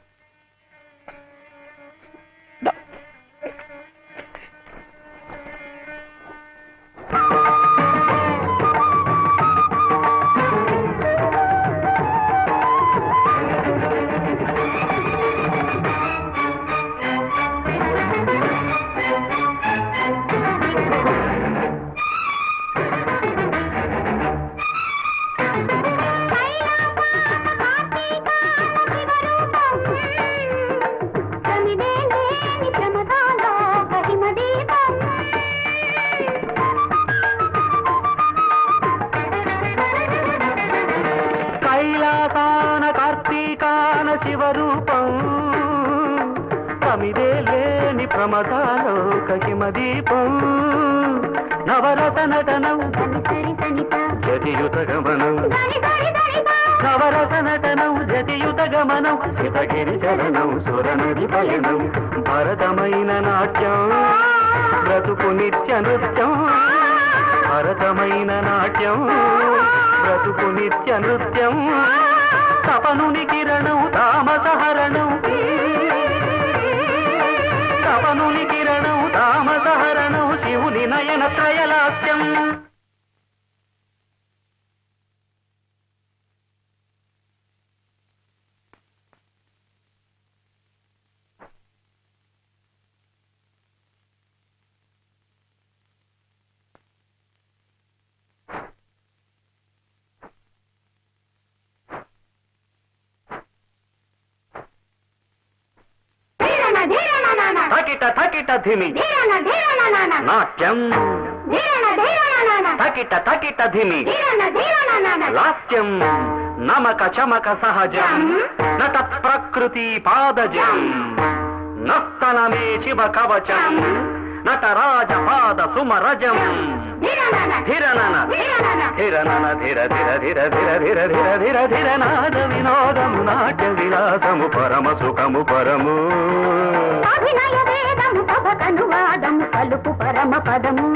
శివరూపం తమిదే లేని ప్రమదాలోక హిమదీపం నవరస నటనం జతియుత గమనం నవరస నటనం జతియుత గమనం శివగిరి చరణం సురనది పయనం భరతమైన నాట్యం బ్రతుకు నిత్య నృత్యం భరతమైన నాట్యం బ్రతుకు నిత్య నృత్యం తపనుని కిరణం తామసహరణం తపనుని కిరణం తామసహరణం శివుని నయన త్రయలాస్యం థకిట థకిట ధిమి నాట్యం థకిట థకిట ధిమి లాస్యం నమక చమక సహజం నట ప్రకృతి పాదజం నర్తనమే శివ కవచం నటరాజ పాద సుమరజం ధిరనన ధిరనన ధిర ధిర ధిర ధిర ధిర ధిర ధిర ధిరనాద వినోదము నాట్య విలాసము పరమ సుఖము పరము అభినయ వేదము పవకనువాదము కలుపు పరమ పదము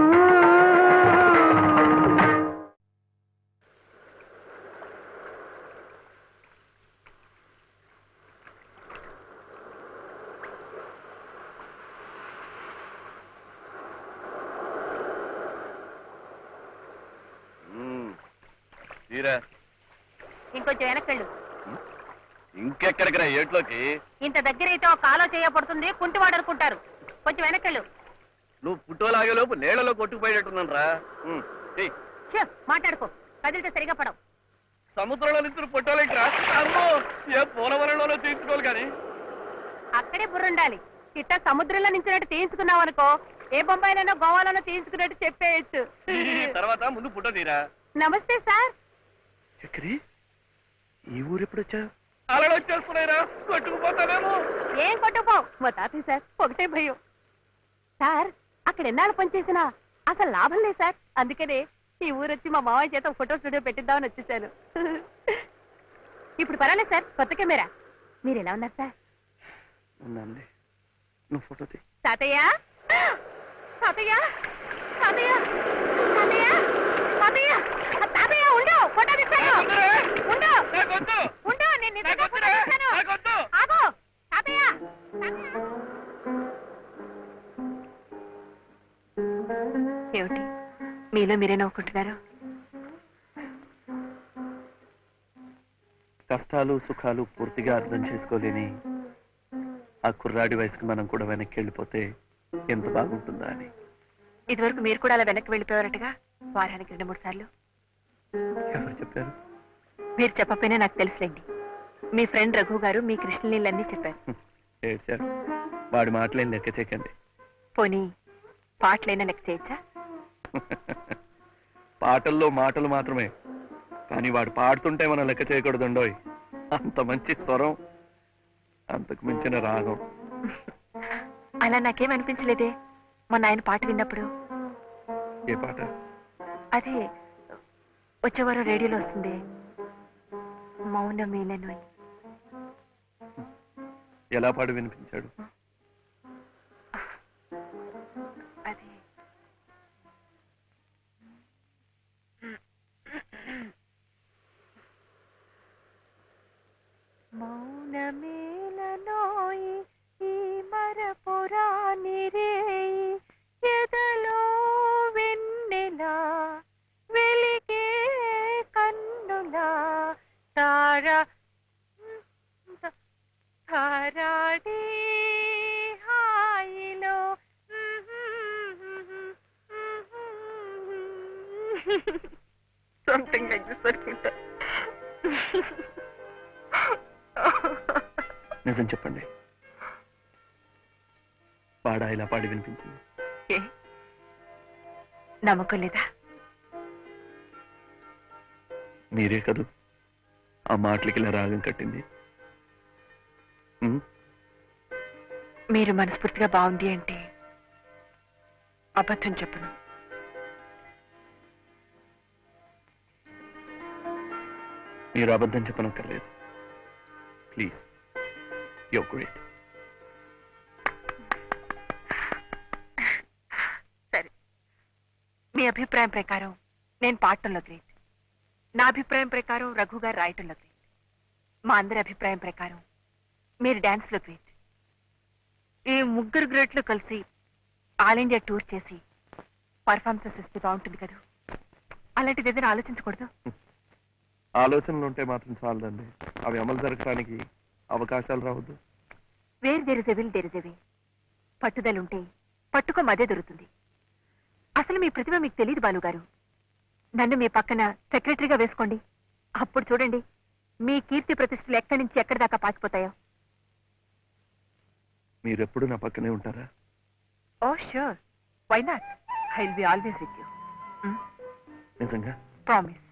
ఇంకొంచెం వెనక్కెళ్ళు. ఇంకెక్కడికి రా ఏట్లోకి? ఇంత దగ్గర అయితే ఒక కాలో చేయబడుతుంది, కుంటివాడు అనుకుంటారు. కొంచెం వెనక్కెళ్ళు. నువ్వు పుట్టోలాగే లోపు నీళ్లలో కొట్టుకుపోయేటట్టున్నాను రా. మాట్లాడుకో, కదిలితే సరిగా పడవు. సముద్రంలో నుంచి పుట్టోలేట్రా? అమ్మో, ఏ పోలవరంలోనో తీసుకోవాలి కానీ అక్కడే బుర్రుండాలి. ఇట్ట సముద్రంలో నుంచినట్టు తీయించుకున్నావు అనుకో, ఏ బొంబాయిలోనో గోవాలోనో తీయించుకున్నట్టు చెప్పేయచ్చు. తర్వాత ముందు పుట్ట తీరా. నమస్తే సార్. చక్రి, ఈ ఊరు ఎప్పుడొచ్చా? అలా వచ్చేస్తున్నాయిరా, కొట్టుకుపోతానేమో. ఏం కొట్టుకుపోవు, మా తాతయ్య సార్ ఒకటే భయం. సార్ అక్కడ ఎన్నాళ్ళు పనిచేసినా అసలు లాభం లేదు సార్. అందుకనే ఈ ఊరొచ్చి మా మావయ్య చేత ఫోటో స్టూడియో పెట్టిద్దామని వచ్చేసాను. ఇప్పుడు పర్వాలేదు సార్, కొత్త కెమెరా. మీరు ఎలా ఉన్నారు సార్? ఉన్నాండి, నువ్వు ఫోటో తీ. తాతయ్య తాతయ్య తాతయ్య తాతయ్య తాతయ్య తాతయ్య ఉండు, ఫోటో తీస్తాను. ఉండు ఉండు, నేను నిజంగా ఫోటో తీస్తాను. ఆగు తాతయ్య. ఏమిటి మీలో మీరే నవ్వుకుంటున్నారు? కష్టాలు సుఖాలు పూర్తిగా అర్థం చేసుకోలేని ఆ కుర్రాడి వయసుకి మనం కూడా వెనక్కి వెళ్ళిపోతే ఎంత బాగుంటుందా అని. ఇదివరకు మీరు కూడా అలా వెనక్కి వెళ్ళిపోయారటగా, వారానికి 2-3 సార్లు. ఎవరు చెప్పారు? మీరు చెప్పకపోయినా నాకు తెలుసులేండి. మీ ఫ్రెండ్ రఘు గారు మీ కృష్ణలీలన్నీ చెప్పారు. ఏడ్చారు. వాడి మాటలేం లెక్క చేయకండి. పోనీ పాటలైనా లెక్క చేయొచ్చా? పాటల్లో మాటలు మాత్రమే, కానీ వాడు పాడుతుంటే మనం లెక్క చేయకూడదుండోయ్. అంత మంచి స్వరం, అంతకు మించిన రాగం. అలా నాకేం అనిపించలేదే మొన్న ఆయన పాట విన్నప్పుడు. ఏ పాట? అదే వచ్చేవారం రేడియోలో వస్తుంది, మౌనమేలను అని. ఎలా పాడు వినిపించాడు? అదే మౌనమేలనోయి ఈ మరపురాని రేయి, ఎదలో వెన్నెలా వెలిగే కన్నులా తారా తారాడి హాయిలో. సంథింగ్ లైక్ దిస్ అనుకుంటా. నిజం చెప్పండి, పాడా ఇలా పాడి వినిపించింది? ఏ నమ్మకం లేదా? మీరే కదూ ఆ మాటలకి ఇలా రాగం కట్టింది. మీరు మనస్ఫూర్తిగా బాగుంది అంటే అబద్ధం చెప్పను. మీరు అబద్ధం చెప్పనక్కర్లేదు. Please, your great. సరే, మీ అభిప్రాయం ప్రకారం నేను పాడటంలో గ్రేట్, నా అభిప్రాయం ప్రకారం రఘు గారు రాయటంలో గ్రేట్, మా అందరి అభిప్రాయం ప్రకారం మీరు డాన్స్ లో గ్రేట్. ఈ ముగ్గురు గ్రేట్లు కలిసి ఆల్ ఇండియా టూర్ చేసి పర్ఫార్మెన్సెస్ ఇస్తే బాగుంటుంది కదా. అలాంటిది ఏదైనా ఆలోచించకూడదు? ఆలోచనలు ఉంటే మాత్రం చాలదండి, అవి అమలు జరగడానికి అవకాశాలు రావద్దు. Where there is a will there is a way. పట్టుదలుంటే పట్టుకోమదే దొరుకుతుంది. అసలు మీ ప్రతిభ మీకు తెలియదు బాలుగారు. నన్ను మీ పక్కన సెక్రటరీగా వేసుకోండి, అప్పుడు చూడండి మీ కీర్తి ప్రతిష్టలు ఎక్కడి నుంచి ఎక్కడి దాకా పాకిపోతాయో. మీరెప్పుడు నా పక్కనే ఉంటారా? Oh sure, why not? I will be always with you. నిజంగా? ప్రామిస్.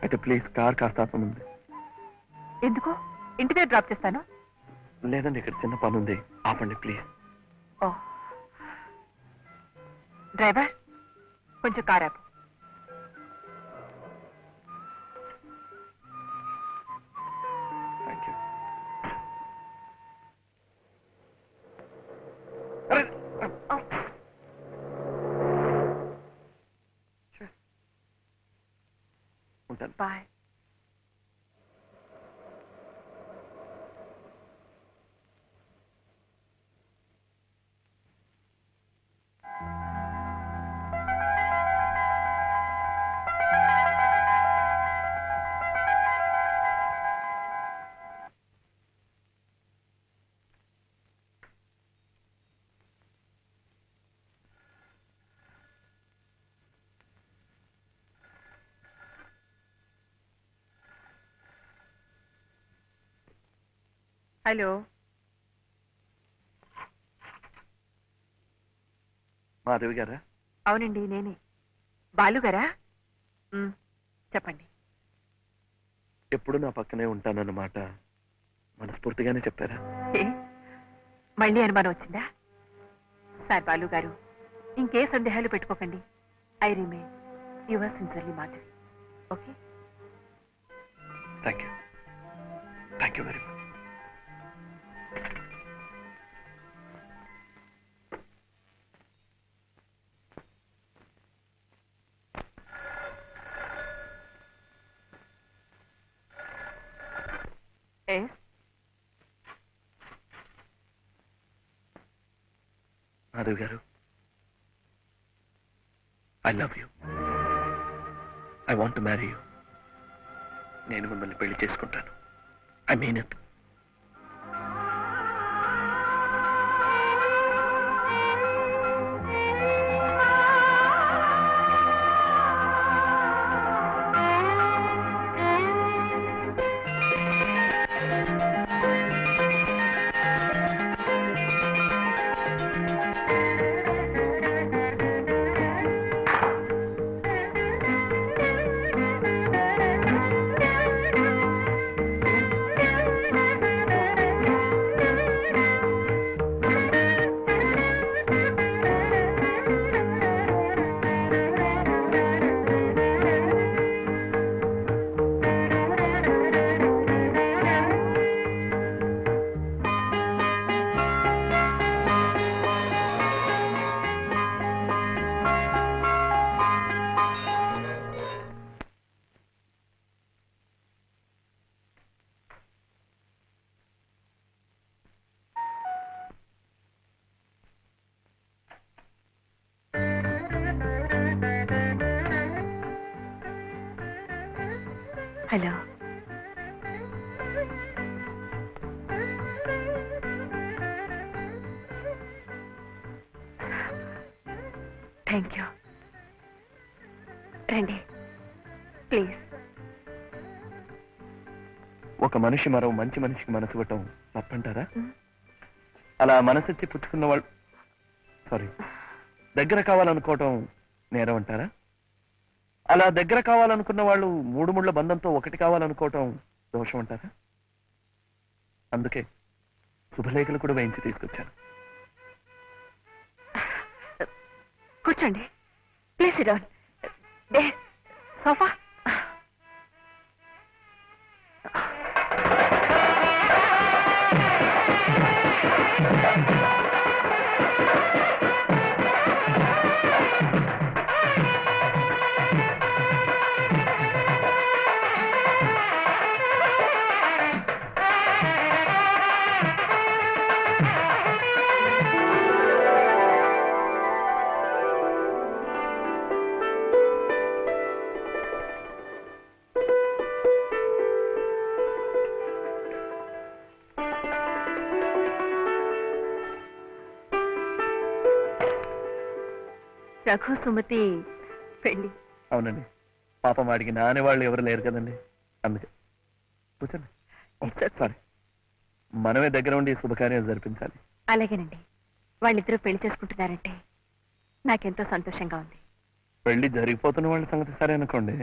అయితే ప్లీజ్ కార్ కాస్త ఆపమంది. ఎందుకు? ఇంటి దగ్గర డ్రాప్ చేస్తాను. లేదండి, ఇక్కడ చిన్న పని ఉంది, ఆపండి ప్లీజ్. ఓ డ్రైవర్, కొంచెం కార్ ఆపు. Thank you. ఉంటాను. బాయ్. హలో, మాధవి గారా? అవునండి నేనే. బాలుగారా? చెప్పండి. ఎప్పుడు నా పక్కనే ఉంటానన్నమాట మనస్ఫూర్తిగానే చెప్పారా? మళ్ళీ అనుమానం వచ్చిందా? సార్ బాలు గారు, ఇంకే సందేహాలు పెట్టుకోకండి. I remain your sincerely Madhavi. Okay? Thank you. Thank you very much. Madhavi గారు, I love you. I want to marry you. నేను మిమ్మల్ని పెళ్లి చేసుకుంటాను. I mean it. Hello. Thank you. రండి ప్లీజ్. ఒక మనిషి మరో మంచి మనిషికి మనసు ఇవ్వటం తప్పంటారా? అలా మనసిచ్చి పుచ్చుకున్న వాళ్ళు దగ్గర కావాలనుకోవటం నేరం అంటారా? అలా దగ్గర కావాలనుకున్న వాళ్ళు మూడు ముళ్ళ బంధంతో ఒకటి కావాలనుకోవటం దోషం అంటారా? అందుకే శుభలేఖలు కూడా వేయించి తీసుకొచ్చాను. కూర్చోండి please. Sit down. Sofa. Raghu Sumathi పెళ్లి. అవునండి. పాపం వాడికి నానే వాళ్ళు ఎవరు లేరు కదండి, అందుకే. కూర్చోండి. సారీ, మనమే దగ్గర ఉండి శుభకార్యాలు జరిపించాలి. అలాగేనండి. వాళ్ళిద్దరూ పెళ్లి చేసుకుంటున్నారంటే నాకెంతో సంతోషంగా ఉంది. పెళ్లి జరిగిపోతున్న వాళ్ళ సంగతి సరే అనుకోండి,